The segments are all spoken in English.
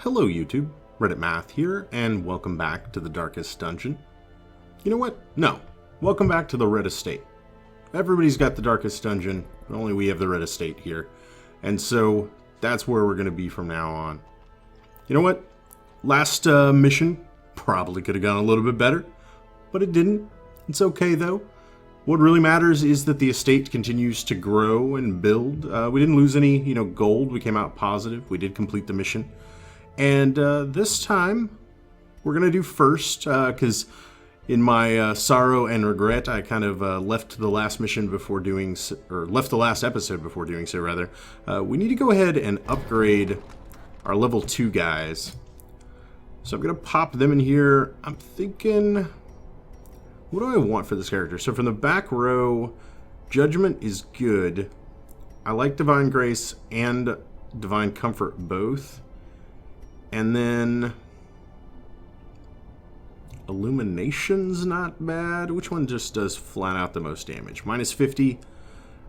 Hello YouTube, Reddit Math here, and welcome back to the Darkest Dungeon. You know what? No. Welcome back to the Red Estate. Everybody's got the Darkest Dungeon, but only we have the Red Estate here. And so, that's where we're going to be from now on. You know what? Last mission probably could have gone a little bit better, but it didn't. It's okay though. What really matters is that the estate continues to grow and build. We didn't lose any, gold. We came out positive. We did complete the mission. And this time, we're going to do first, because in my sorrow and regret, I kind of left the last mission before doing, or left the last episode before doing so, rather. We need to go ahead and upgrade our level 2 guys. So I'm going to pop them in here. I'm thinking, what do I want for this character? So from the back row, Judgment is good. I like Divine Grace and Divine Comfort both. And then Illumination's not bad. Which one just does flat out the most damage? Minus 50,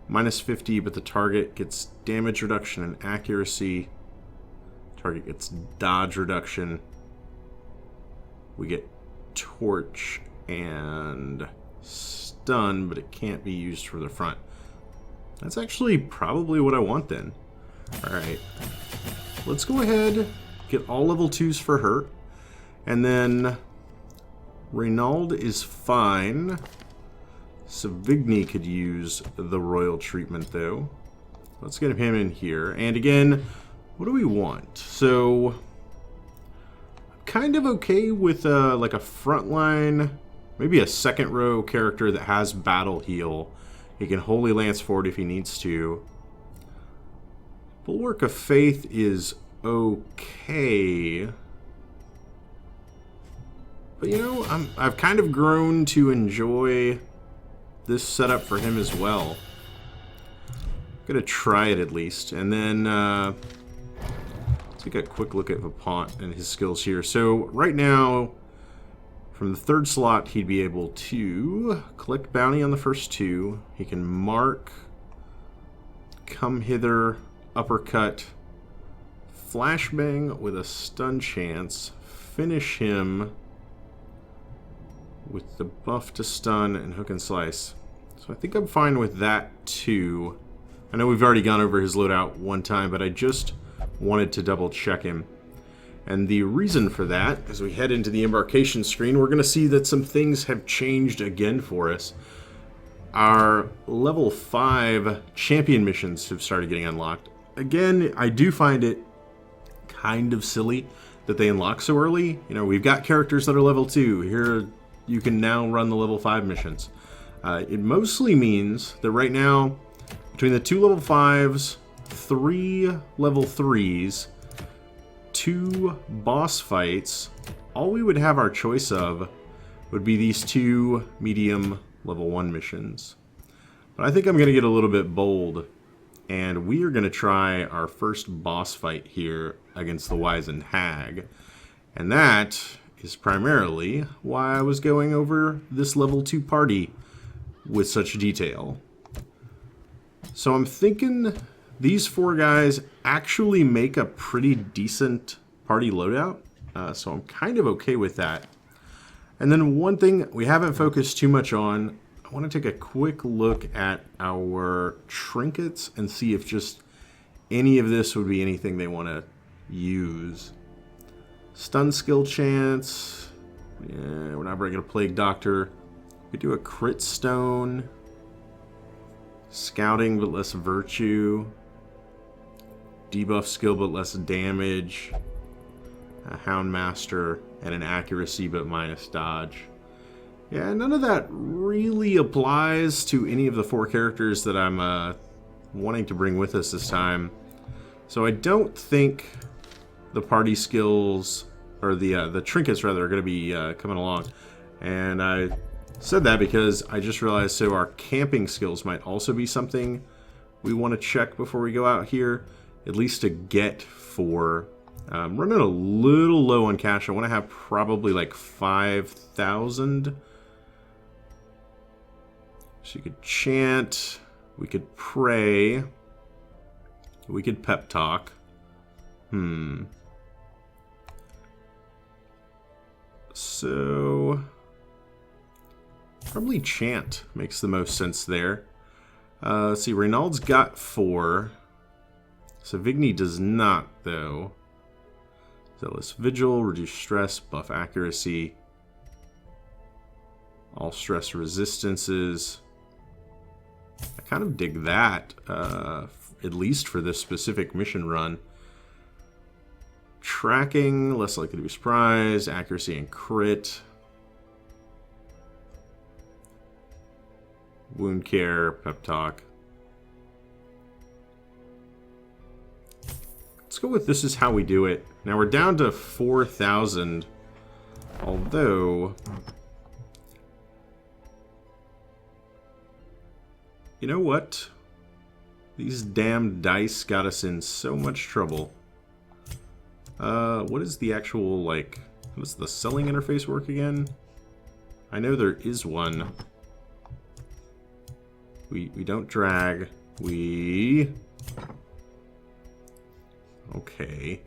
but the target gets damage reduction and accuracy. Target gets dodge reduction. We get torch and stun, but it can't be used for the front. That's actually probably what I want then. Alright. Let's go ahead, get all level 2s for her. And then Reynald is fine. Savigny could use the royal treatment though. Let's get him in here. And again, what do we want? So, kind of okay with like a frontline, maybe a second row character that has battle heal. He can Holy Lance forward if he needs to. Bulwark of Faith is okay. But I've kind of grown to enjoy this setup for him as well. I'm gonna try it at least. And then let's take a quick look at Vipont and his skills here. So right now, from the third slot, he'd be able to collect bounty on the first 2. He can mark, come hither, uppercut, flashbang with a stun chance, finish him with the buff to stun and hook and slice. So I think I'm fine with that too. I know we've already gone over his loadout one time, but I just wanted to double check him. And the reason for that, as we head into the embarkation screen, we're going to see that some things have changed again for us. Our level 5 champion missions have started getting unlocked. Again, I do find it kind of silly that they unlock so early. We've got characters that are level 2. Here, you can now run the level 5 missions. It mostly means that right now, between the 2 level 5s, 3 level 3s, 2 boss fights, all we would have our choice of would be these 2 medium level 1 missions. But I think I'm going to get a little bit bold, and we are going to try our first boss fight here against the Wizened Hag. And that is primarily why I was going over this level 2 party with such detail. So I'm thinking these 4 guys actually make a pretty decent party loadout, so I'm kind of okay with that. And then one thing we haven't focused too much on, I want to take a quick look at our trinkets and see if just any of this would be anything they want to use. Stun skill chance, yeah, we're not bringing a Plague Doctor. We do a crit stone, scouting but less virtue, debuff skill but less damage, a Houndmaster, and an accuracy but minus dodge. Yeah, none of that really applies to any of the 4 characters that I'm wanting to bring with us this time. So I don't think the party skills, or the trinkets rather, are going to be coming along. And I said that because I just realized, so our camping skills might also be something we want to check before we go out here, at least to get 4. Running a little low on cash. I want to have probably like 5,000. So you could chant, we could pray, we could pep talk. So probably Chant makes the most sense there. Let's see, Reynald's got 4. Savigny does not, though. Zealous Vigil, reduce stress, buff accuracy. All stress resistances. I kind of dig that, at least for this specific mission run. Tracking, less likely to be surprised. Accuracy and crit. Wound care, pep talk. Let's go with this is how we do it. Now we're down to 4,000. Although, you know what? These damn dice got us in so much trouble. What is the actual, like, how does the selling interface work again? I know there is one. We don't drag. Okay.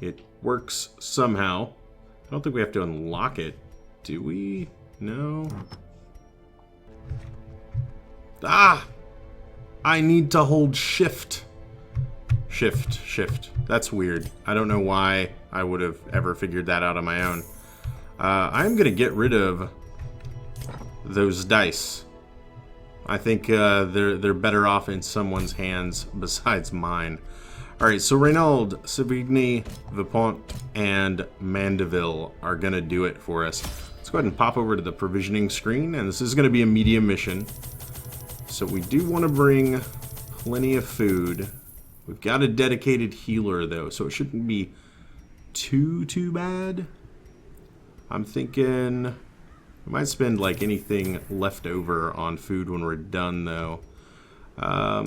It works somehow. I don't think we have to unlock it, do we? No. Ah! I need to hold shift. Shift. That's weird. I don't know why I would have ever figured that out on my own. I'm going to get rid of those dice. I think they're better off in someone's hands besides mine. Alright, so Reynald, Savigny, Vipont, and Mandeville are going to do it for us. Let's go ahead and pop over to the provisioning screen, and this is going to be a medium mission. So we do want to bring plenty of food. We've got a dedicated healer, though, so it shouldn't be too bad. I'm thinking we might spend, like, anything left over on food when we're done, though. I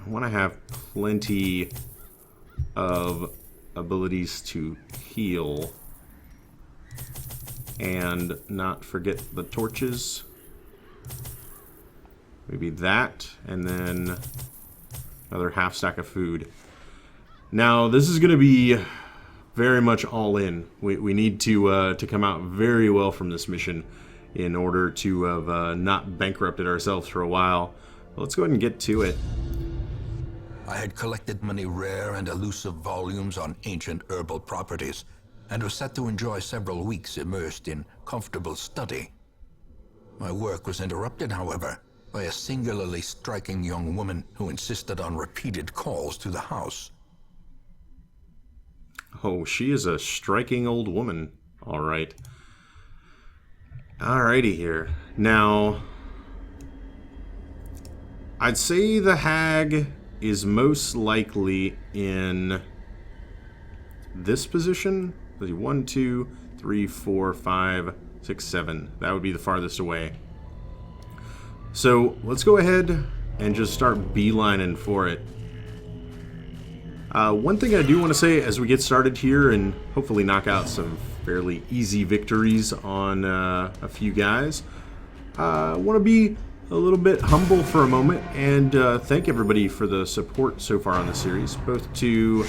want to have plenty of abilities to heal. And not forget the torches. Maybe that, and then another half stack of food. Now, this is going to be very much all in. We need to come out very well from this mission in order to have not bankrupted ourselves for a while. Let's go ahead and get to it. I had collected many rare and elusive volumes on ancient herbal properties, and was set to enjoy several weeks immersed in comfortable study. My work was interrupted, however, by a singularly striking young woman who insisted on repeated calls to the house. Oh, she is a striking old woman. All right. Alrighty here. Now, I'd say the hag is most likely in this position. Let's see, 1, 2, 3, 4, 5, 6, 7. That would be the farthest away. So let's go ahead and just start beelining for it. One thing I do want to say as we get started here and hopefully knock out some fairly easy victories on a few guys, I want to be a little bit humble for a moment and thank everybody for the support so far on the series, both to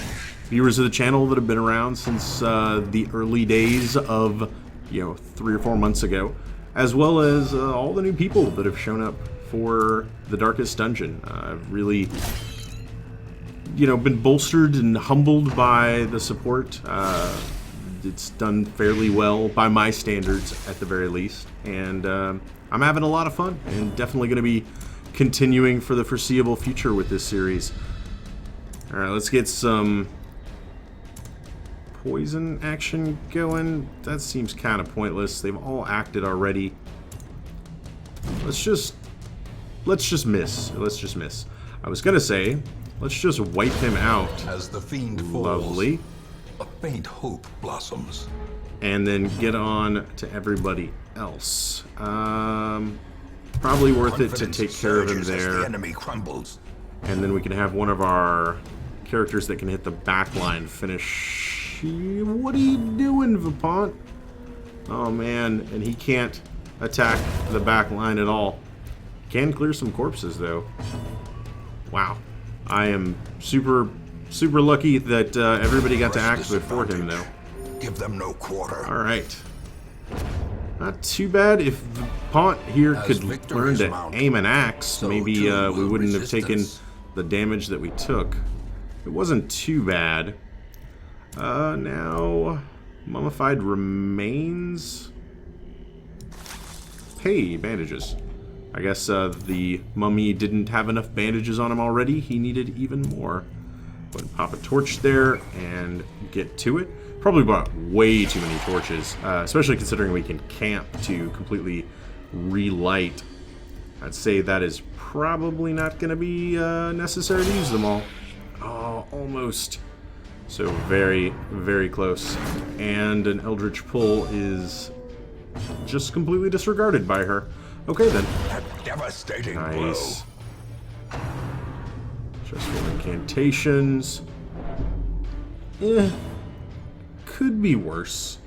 viewers of the channel that have been around since the early days of, 3 or 4 months ago, as well as all the new people that have shown up for the Darkest Dungeon. I've really, been bolstered and humbled by the support. It's done fairly well by my standards, at the very least, and I'm having a lot of fun, and definitely going to be continuing for the foreseeable future with this series. Alright, let's get some poison action going. That seems kind of pointless. They've all acted already. Let's just miss. Let's just miss. I was gonna say, let's just wipe him out. As the fiend falls, lovely, a faint hope blossoms. And then get on to everybody else. Probably worth it to take care of him there. The enemy crumbles. And then we can have one of our characters that can hit the back line finish. What are you doing, Vipont? Oh man, and he can't attack the back line at all. Can clear some corpses though. Wow. I am super lucky that everybody got to act before him though. Give them no quarter. Alright. Not too bad. If the Pont here As could victories learn to mount, aim an axe, so maybe too we will wouldn't have taken resistance. the damage that we took. It wasn't too bad. Now, mummified remains. Hey, bandages. I guess the mummy didn't have enough bandages on him already. He needed even more. Go ahead and pop a torch there and get to it. Probably bought way too many torches, especially considering we can camp to completely relight. I'd say that is probably not going to be necessary to use them all. Oh, almost. So very, very close. And an Eldritch Pull is just completely disregarded by her. Okay, then. A devastating Nice. Just for incantations. Could be worse.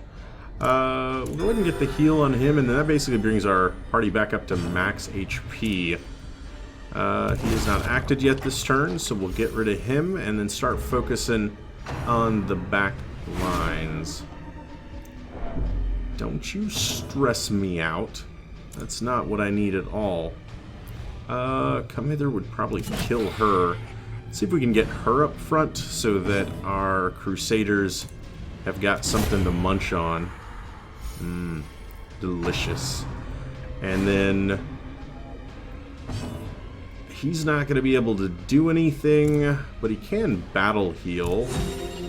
We'll go ahead and get the heal on him, and then that basically brings our party back up to max HP. He is not acted yet this turn, so we'll get rid of him and then start focusing on the back lines. Don't you stress me out. That's not what I need at all. Come Hither would probably kill her. Let's see if we can get her up front so that our Crusaders have got something to munch on. Delicious. And then he's not going to be able to do anything, but he can battle heal.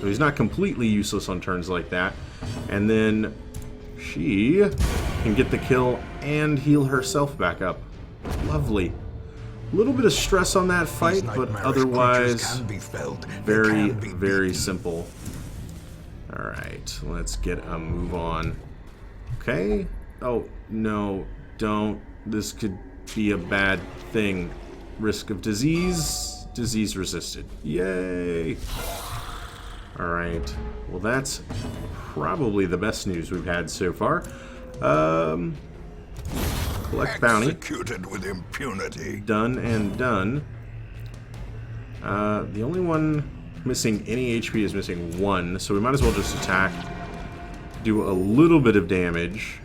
So he's not completely useless on turns like that. And then she can get the kill and heal herself back up. Lovely. A little bit of stress on that fight, but otherwise can be felt. very, very simple. Alright, let's get a move on. Okay. Oh, no, don't. This could be a bad thing. Risk of disease. Disease resisted. Yay! Alright. Well, that's probably the best news we've had so far. Collect bounty. Executed with impunity. Done and done. The only one missing any HP is missing 1, so we might as well just attack. Do a little bit of damage.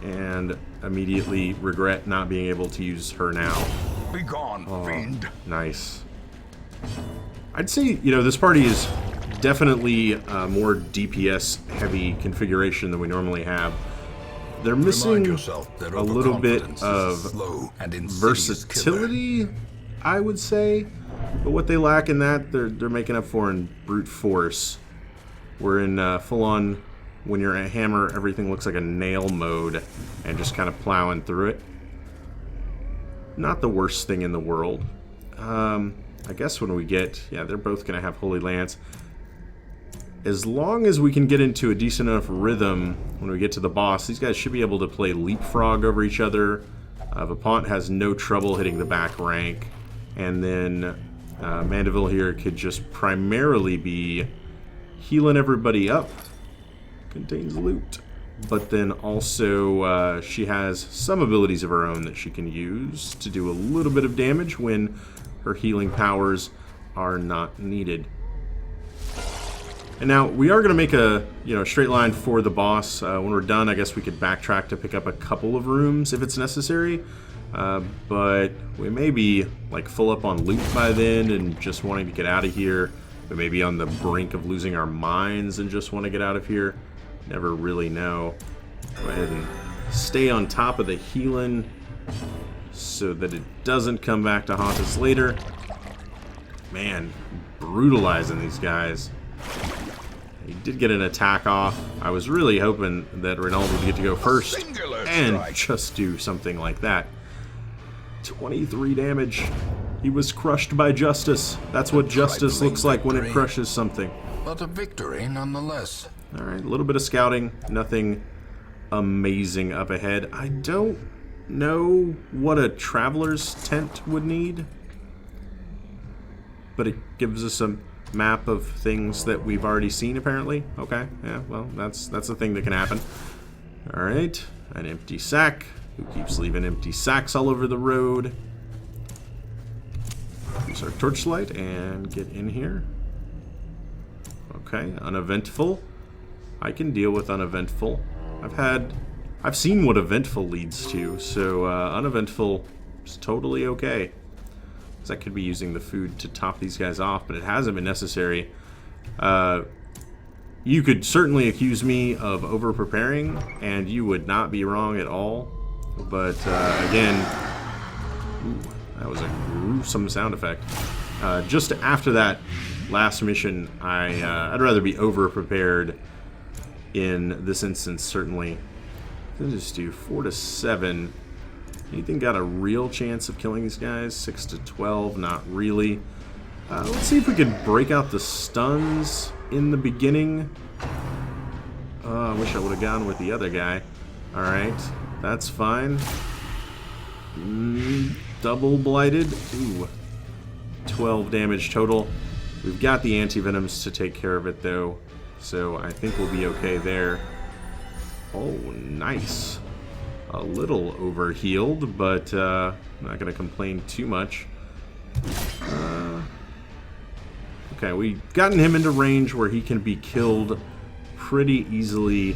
And immediately regret not being able to use her now. Be gone, fiend. Nice. I'd say, this party is definitely a more DPS heavy configuration than we normally have. They're missing a little bit of versatility, I would say. But what they lack in that, they're making up for in brute force. We're in full-on, when you're a hammer, everything looks like a nail mode, and just kind of plowing through it. Not the worst thing in the world. I guess when we get... Yeah, they're both going to have Holy Lance. As long as we can get into a decent enough rhythm when we get to the boss, these guys should be able to play leapfrog over each other. Vapont has no trouble hitting the back rank. And then Mandeville here could just primarily be healing everybody up. Contains loot. But then also she has some abilities of her own that she can use to do a little bit of damage when her healing powers are not needed. And now we are going to make a straight line for the boss. When we're done, I guess we could backtrack to pick up a couple of rooms if it's necessary. But we may be like full up on loot by then and just wanting to get out of here. We may be on the brink of losing our minds and just want to get out of here. Never really know. Go ahead and stay on top of the healing so that it doesn't come back to haunt us later. Man, brutalizing these guys. He did get an attack off. I was really hoping that Reynald would get to go first and just do something like that. 23 damage. He was crushed by justice. That's what justice looks like when it crushes something. But a victory nonetheless. Alright, a little bit of scouting. Nothing amazing up ahead. I don't know what a traveler's tent would need, but it gives us a map of things that we've already seen, apparently. Okay, yeah, well, that's a thing that can happen. Alright, an empty sack. Who keeps leaving empty sacks all over the road? Use our torchlight and get in here. Okay, uneventful. I can deal with uneventful. I've seen what eventful leads to, so uneventful is totally okay. Because I could be using the food to top these guys off, but it hasn't been necessary. You could certainly accuse me of over-preparing, and you would not be wrong at all. But, again... Ooh, that was a gruesome sound effect. Just after that last mission, I'd rather be over-prepared in this instance, certainly. Let's just do 4 to 7. Anything got a real chance of killing these guys? 6 to 12, not really. Let's see if we could break out the stuns in the beginning. I wish I would have gone with the other guy. Alright, that's fine. Double blighted. Ooh. 12 damage total. We've got the anti-venoms to take care of it, though. So I think we'll be okay there. Oh, nice. A little over-healed, but I'm not going to complain too much. Okay, we've gotten him into range where he can be killed pretty easily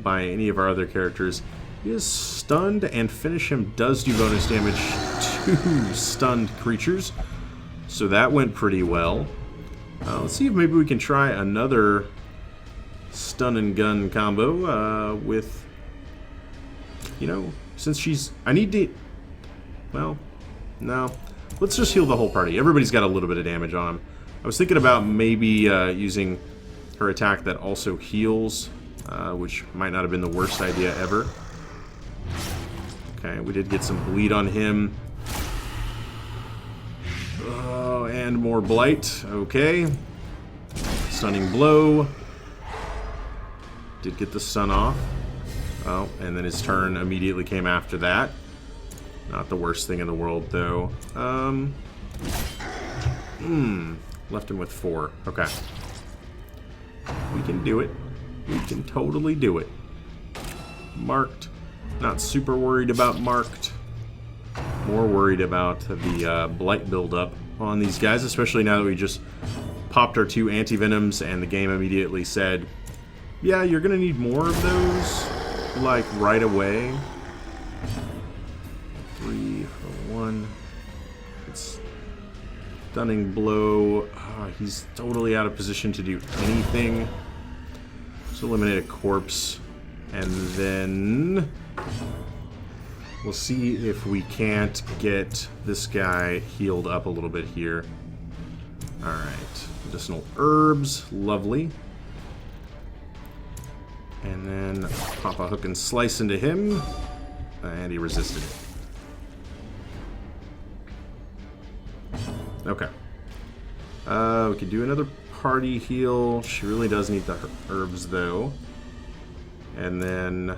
by any of our other characters. He is stunned, and finish him does do bonus damage to stunned creatures. So that went pretty well. Let's see if maybe we can try another stun and gun combo with, you know, since she's... I need to... Well, no. Let's just heal the whole party. Everybody's got a little bit of damage on them. I was thinking about maybe using her attack that also heals, which might not have been the worst idea ever. Okay, we did get some bleed on him. Oh, and more blight. Okay. Stunning blow. Did get the stun off. Oh, and then his turn immediately came after that. Not the worst thing in the world, though. Left him with 4. Okay. We can do it. We can totally do it. Marked. Not super worried about marked. More worried about the blight buildup on these guys, especially now that we just popped our 2 anti-venoms and the game immediately said, yeah, you're going to need more of those, like, right away. 3 for 1. It's stunning blow. Oh, he's totally out of position to do anything. Just eliminate a corpse. And then we'll see if we can't get this guy healed up a little bit here. Alright. Medicinal herbs. Lovely. And then pop a hook and slice into him. And he resisted it. Okay. We could do another party heal. She really does need the herbs, though. And then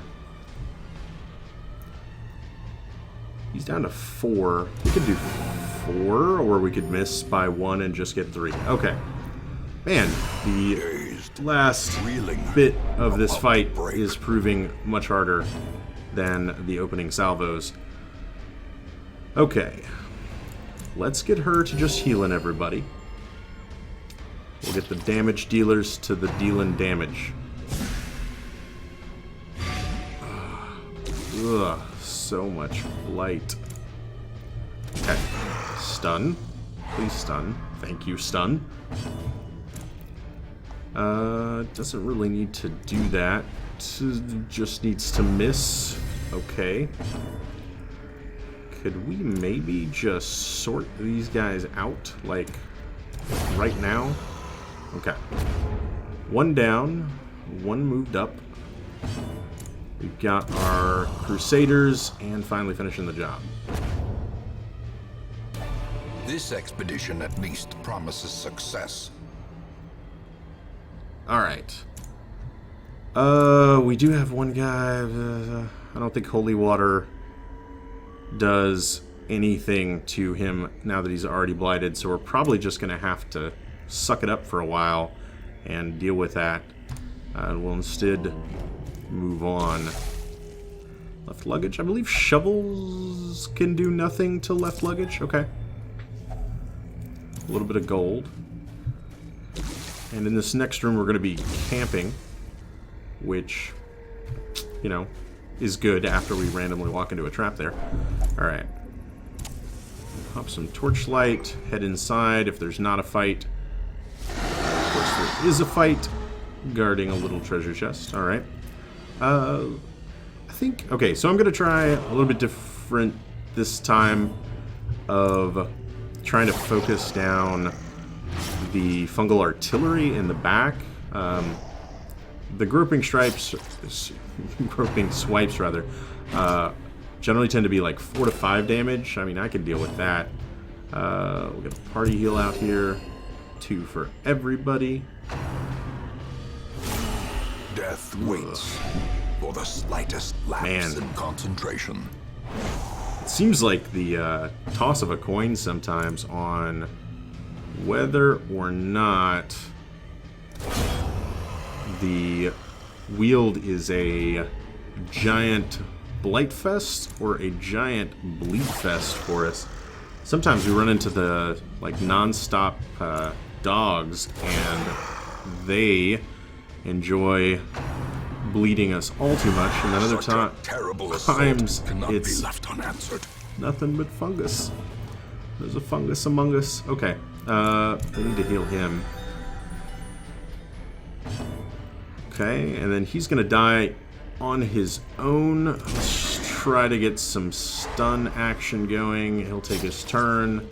he's down to 4. We could do 4, or we could miss by 1 and just get 3. Okay. Man, the last bit of this fight is proving much harder than the opening salvos. Okay. Let's get her to just healing everybody. We'll get the damage dealers to the dealing damage. Ugh, so much blight. Okay. Stun. Please stun. Thank you, stun. Doesn't really need to do that. Just needs to miss. Okay. Could we maybe just sort these guys out, like, right now? Okay. 1 down. 1 moved up. We've got our Crusaders, and finally finishing the job. This expedition at least promises success. Alright. We do have one guy. I don't think holy water does anything to him now that he's already blighted, so we're probably just going to have to suck it up for a while and deal with that. We'll instead move on. Left luggage. I believe shovels can do nothing to left luggage. Okay. A little bit of gold. And in this next room, we're going to be camping, which, you know, is good after we randomly walk into a trap there. All right. Pop some torchlight, head inside if there's not a fight. Of course, there is a fight guarding a little treasure chest. All right. I think, okay, so I'm going to try a little bit different this time of trying to focus down the fungal artillery in the back. The groping swipes rather, generally tend to be like 4 to 5 damage. I mean, I can deal with that. We'll get a party heal out here. 2 for everybody. Death waits for the slightest lapse in concentration. It seems like the toss of a coin sometimes on whether or not the wield is a giant blightfest or a giant bleedfest for us. Sometimes we run into the like non-stop dogs, and they enjoy bleeding us all too much, and then other times it's nothing but fungus. There's a fungus among us. Okay, we need to heal him. Okay, and then he's gonna die on his own. Let's try to get some stun action going. He'll take his turn.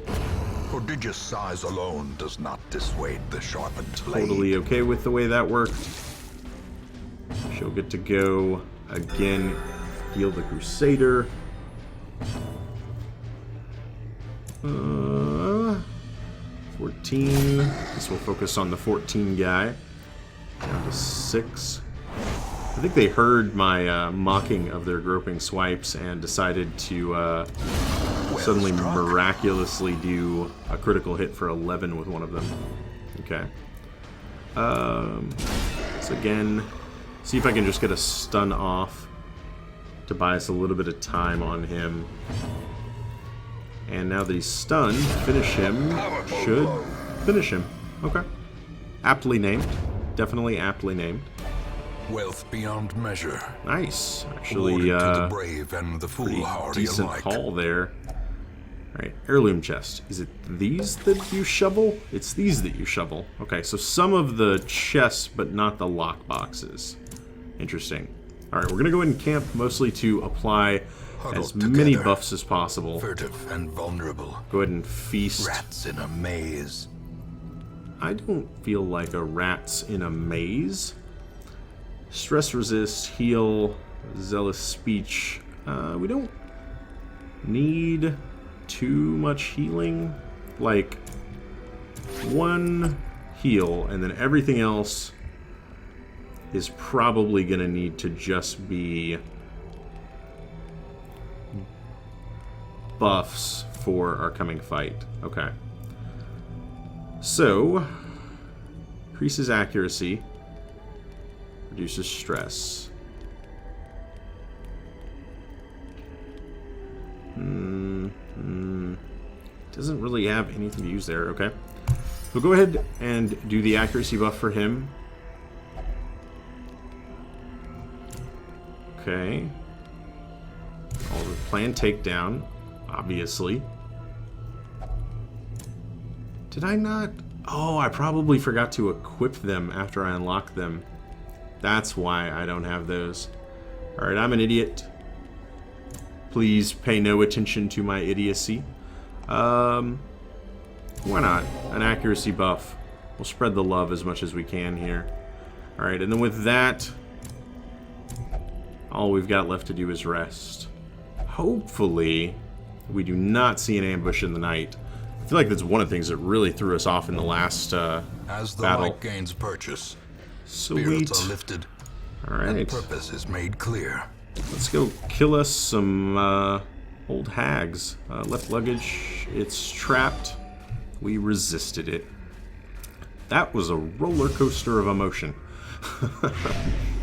Prodigious size alone does not dissuade the sharpened blade. Totally okay with the way that worked. She'll get to go again, heal the Crusader. 14. This will focus on the 14 guy. Down to 6. I think they heard my mocking of their groping swipes and decided to suddenly miraculously do a critical hit for 11 with one of them. Okay. So again, see if I can just get a stun off to buy us a little bit of time on him. And now that he's stunned, finish him. Should finish him. Okay. Aptly named. Definitely aptly named. Wealth beyond measure. Nice. Actually, to the brave and the foolhardy decent alike. haul there. Alright, heirloom chest. Is it these that you shovel? It's these that you shovel. Okay, so some of the chests, but not the lock boxes. Interesting. Alright, we're going to go ahead and camp mostly to apply as many buffs as possible. Furtive and vulnerable. Go ahead and feast. Rats in a maze. I don't feel like a rat's in a maze. Stress resist, heal, zealous speech. We don't need too much healing. Like 1 heal, and then everything else is probably going to need to just be buffs for our coming fight. Okay. So, increases accuracy, reduces stress. Doesn't really have anything to use there. Okay. We'll go ahead and do the accuracy buff for him. Okay. All the planned takedown, obviously. Did I not? Oh, I probably forgot to equip them after I unlocked them. That's why I don't have those. Alright, I'm an idiot. Please pay no attention to my idiocy. Why not? An accuracy buff. We'll spread the love as much as we can here. Alright, and then with that, all we've got left to do is rest. Hopefully, we do not see an ambush in the night. I feel like that's one of the things that really threw us off in the last As the battle. light gains purchase, Sweet. spirits are lifted, Alright. and purpose is made clear. Let's go kill us some old hags. Left luggage. It's trapped. We resisted it. That was a roller coaster of emotion.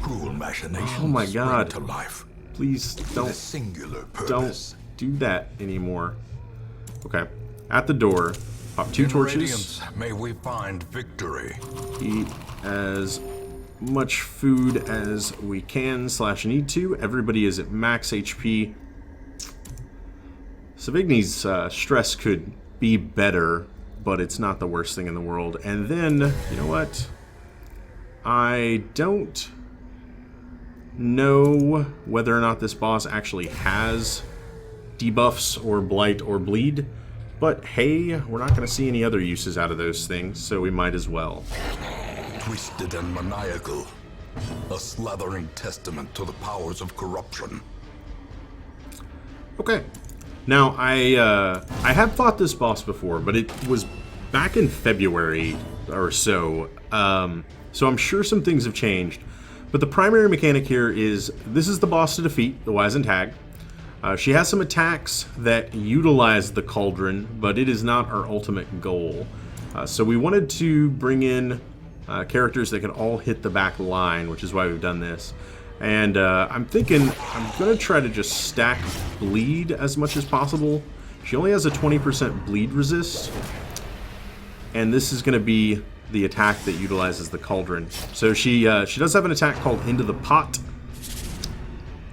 Cruel machinations Oh my God. bring to life. Please With a singular don't purpose. do that anymore. Okay. At the door. Pop 2 In torches. Radiance, may we find victory. Eat as much food as we can / need to. Everybody is at max HP. Savigny's stress could be better, but it's not the worst thing in the world. And then, you know what? I don't know whether or not this boss actually has debuffs or blight or bleed, but hey, we're not going to see any other uses out of those things, so we might as well. Twisted and maniacal. A slathering testament to the powers of corruption. Okay. Now, I have fought this boss before, but it was back in February or so, so I'm sure some things have changed. But the primary mechanic here is, this is the boss to defeat, the Wizened Hag. She has some attacks that utilize the cauldron, but it is not our ultimate goal. So we wanted to bring in characters that can all hit the back line, which is why we've done this. And I'm thinking I'm going to try to just stack bleed as much as possible. She only has a 20% bleed resist, and this is going to be the attack that utilizes the cauldron. So she does have an attack called Into the Pot.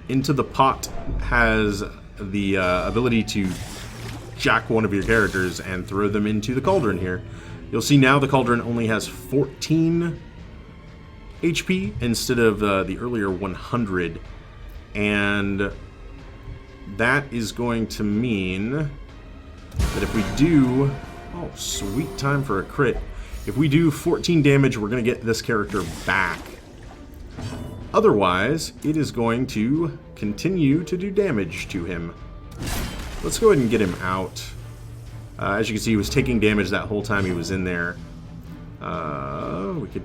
Into the Pot has the ability to jack one of your characters and throw them into the cauldron here. You'll see now the cauldron only has 14 HP instead of the earlier 100. And that is going to mean that if we do... Oh, sweet time for a crit. If we do 14 damage, we're going to get this character back. Otherwise, it is going to continue to do damage to him. Let's go ahead and get him out. As you can see, he was taking damage that whole time he was in there. We could...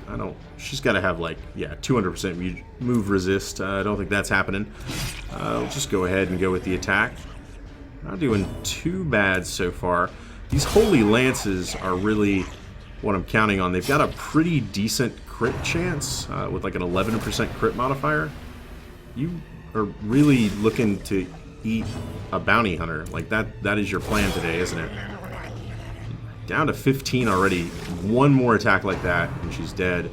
I don't... She's got to have, like, yeah, 200% move resist. I don't think that's happening. We'll just go ahead and go with the attack. Not doing too bad so far. These Holy Lances are really what I'm counting on. They've got a pretty decent crit chance with like an 11% crit modifier. You are really looking to eat a bounty hunter. Like that is your plan today, isn't it? Down to 15 already. One more attack like that and she's dead.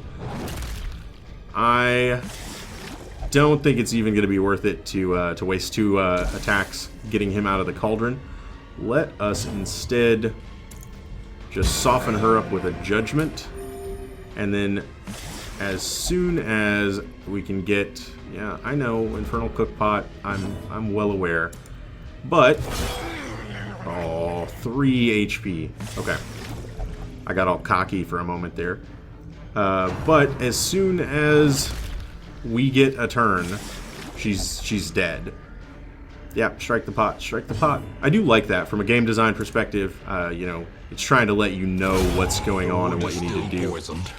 I don't think it's even going to be worth it to waste 2 attacks getting him out of the cauldron. Let us instead just soften her up with a judgment, and then as soon as we can get, yeah, I know, Infernal Cookpot, I'm well aware, but, oh, 3 HP. Okay, I got all cocky for a moment there, but as soon as we get a turn, she's dead. Yeah, strike the pot, strike the pot. I do like that from a game design perspective. You know, it's trying to let you know what's going on and what you need to do. Poisoned.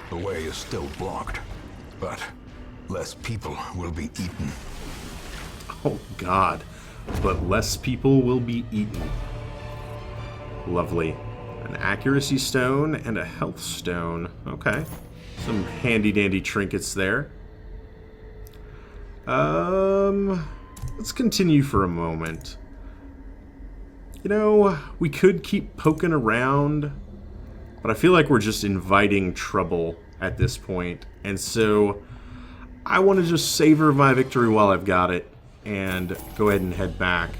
The way is still blocked, but less people will be eaten. Oh God, but less people will be eaten. Lovely. An accuracy stone and a health stone. Okay, some handy dandy trinkets there. Let's continue for a moment. You know, we could keep poking around, but I feel like we're just inviting trouble at this point. And so I want to just savor my victory while I've got it and go ahead and head back.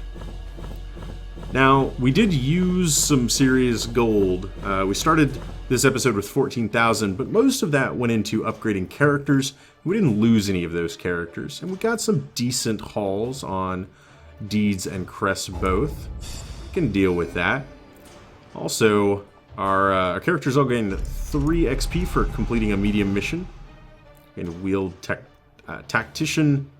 Now, we did use some serious gold. We started this episode with 14,000, but most of that went into upgrading characters. We didn't lose any of those characters, and we got some decent hauls on deeds and crests both. We can deal with that. Also, our characters all gained 3 XP for completing a medium mission. And wield Tactician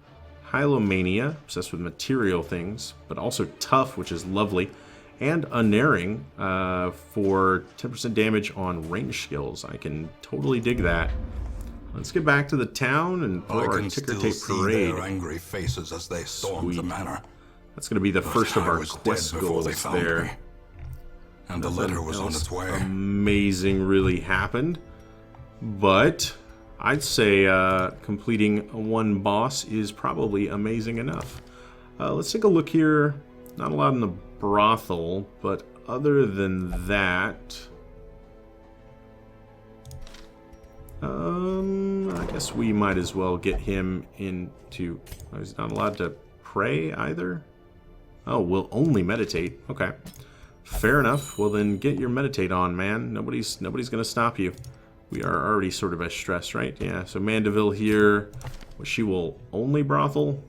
Hylomania, obsessed with material things, but also tough, which is lovely. And Unerring for 10% damage on range skills. I can totally dig that. Let's get back to the town and for our ticker tape parade. Their angry faces as they stormed the manor. That's going to be the first of our quest goals there. And the letter was on its way. Amazing really happened, but I'd say completing 1 boss is probably amazing enough. Let's take a look here. Not allowed in the brothel, but other than that, I guess we might as well get him into... Oh, he's not allowed to pray either? Oh, we'll only meditate. Okay. Fair enough. Well, then get your meditate on, man. Nobody's going to stop you. We are already sort of as stressed, right? Yeah, so Mandeville here. Well, she will only brothel?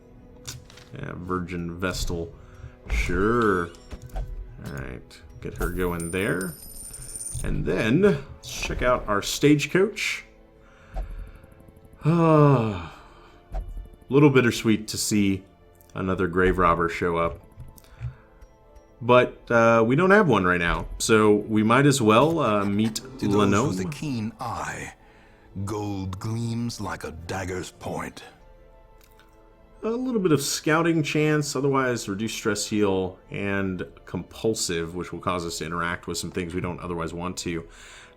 Yeah, Virgin Vestal. Sure. Alright. Get her going there. And then, let's check out our stagecoach. A little bittersweet to see another grave robber show up. But we don't have one right now, so we might as well meet To Lanome. those with a keen eye, gold gleams like a dagger's point. A little bit of scouting chance, otherwise reduced stress heal, and compulsive, which will cause us to interact with some things we don't otherwise want to.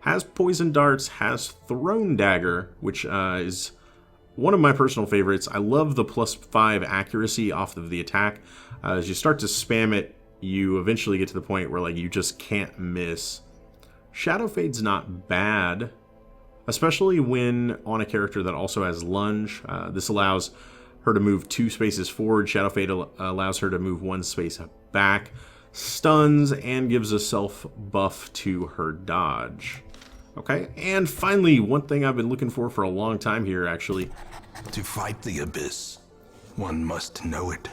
Has poison darts, has thrown dagger, which is one of my personal favorites. I love the +5 accuracy off of the attack. As you start to spam it, you eventually get to the point where like you just can't miss. Shadow Fade's not bad, especially when on a character that also has lunge. This allows her to move 2 spaces forward. Shadow Fade allows her to move 1 space back, stuns, and gives a self buff to her dodge. Okay, and finally, one thing I've been looking for a long time here, actually. To fight the abyss, one must know it.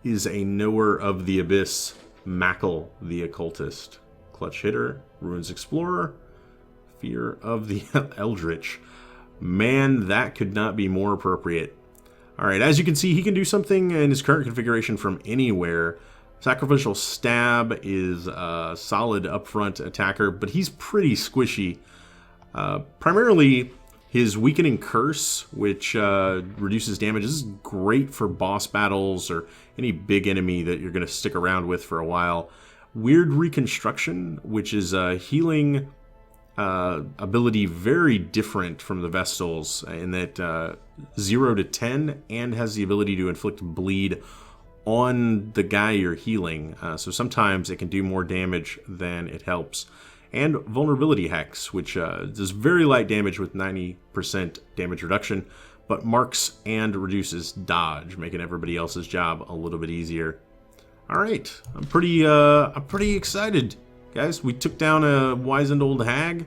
Is a knower of the abyss, Machel the Occultist. Clutch Hitter, Ruins Explorer, Fear of the Eldritch. Man, that could not be more appropriate. Alright, as you can see, he can do something in his current configuration from anywhere. Sacrificial Stab is a solid upfront attacker, but he's pretty squishy. Primarily, his Weakening Curse, which reduces damage, this is great for boss battles or any big enemy that you're going to stick around with for a while. Weird Reconstruction, which is a healing ability very different from the Vestals in that 0 to 10 and has the ability to inflict bleed on the guy you're healing. So sometimes it can do more damage than it helps. And Vulnerability Hex, which does very light damage with 90% damage reduction, but marks and reduces dodge, making everybody else's job a little bit easier. All right, I'm pretty excited, guys. We took down a wizened old hag.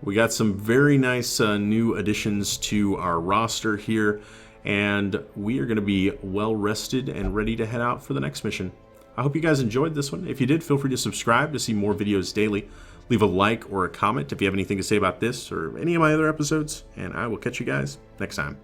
We got some very nice new additions to our roster here, and we are going to be well rested and ready to head out for the next mission. I hope you guys enjoyed this one. If you did, feel free to subscribe to see more videos daily. Leave a like or a comment if you have anything to say about this or any of my other episodes, and I will catch you guys next time.